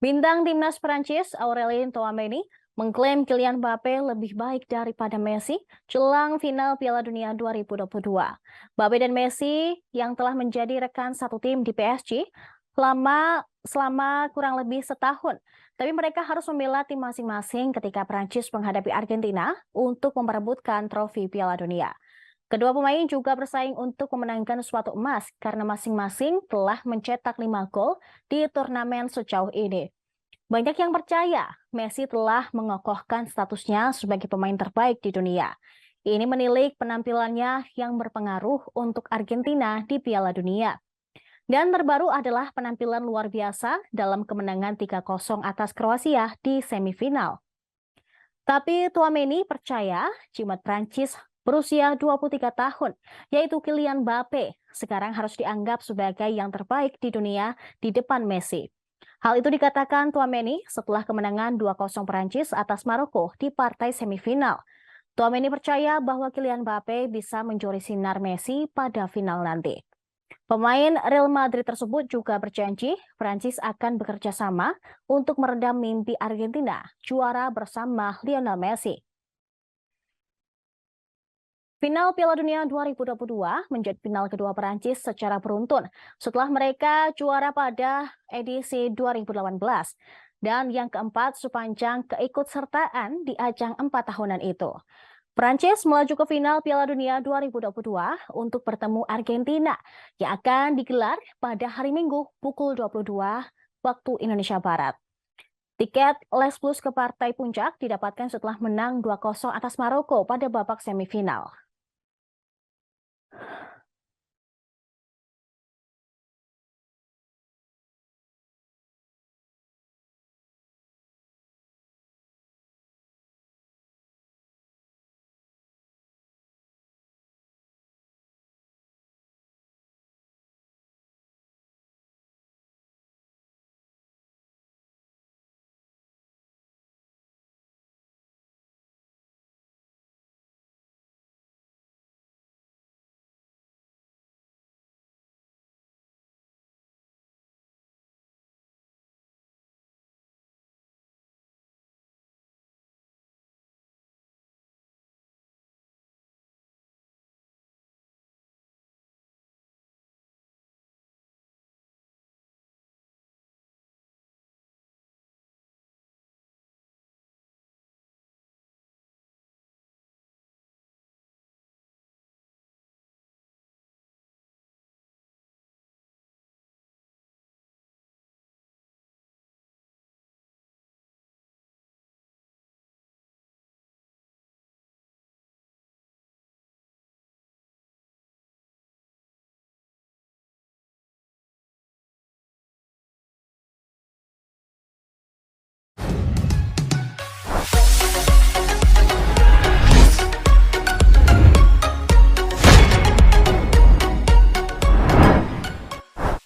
Bintang timnas Prancis Aurelien Tchouameni mengklaim Kylian Mbappe lebih baik daripada Messi jelang final Piala Dunia 2022. Mbappe dan Messi yang telah menjadi rekan satu tim di PSG selama kurang lebih setahun. Tapi mereka harus membela tim masing-masing ketika Prancis menghadapi Argentina untuk memperebutkan trofi Piala Dunia. Kedua pemain juga bersaing untuk memenangkan suatu emas karena masing-masing telah mencetak 5 gol di turnamen sejauh ini. Banyak yang percaya Messi telah mengokohkan statusnya sebagai pemain terbaik di dunia. Ini menilik penampilannya yang berpengaruh untuk Argentina di Piala Dunia. Dan terbaru adalah penampilan luar biasa dalam kemenangan 3-0 atas Kroasia di semifinal. Tapi Tchouameni percaya jimat Prancis berusia 23 tahun, yaitu Kylian Mbappe, sekarang harus dianggap sebagai yang terbaik di dunia di depan Messi. Hal itu dikatakan Tchouameni setelah kemenangan 2-0 Prancis atas Maroko di partai semifinal. Tchouameni percaya bahwa Kylian Mbappe bisa mencuri sinar Messi pada final nanti. Pemain Real Madrid tersebut juga berjanji Prancis akan bekerja sama untuk meredam mimpi Argentina juara bersama Lionel Messi. Final Piala Dunia 2022 menjadi final kedua Perancis secara beruntun setelah mereka juara pada edisi 2018 dan yang keempat sepanjang keikutsertaan di ajang 4 tahunan itu. Perancis melaju ke final Piala Dunia 2022 untuk bertemu Argentina yang akan digelar pada hari Minggu pukul 22 waktu Indonesia Barat. Tiket Les Plus ke partai puncak didapatkan setelah menang 2-0 atas Maroko pada babak semifinal.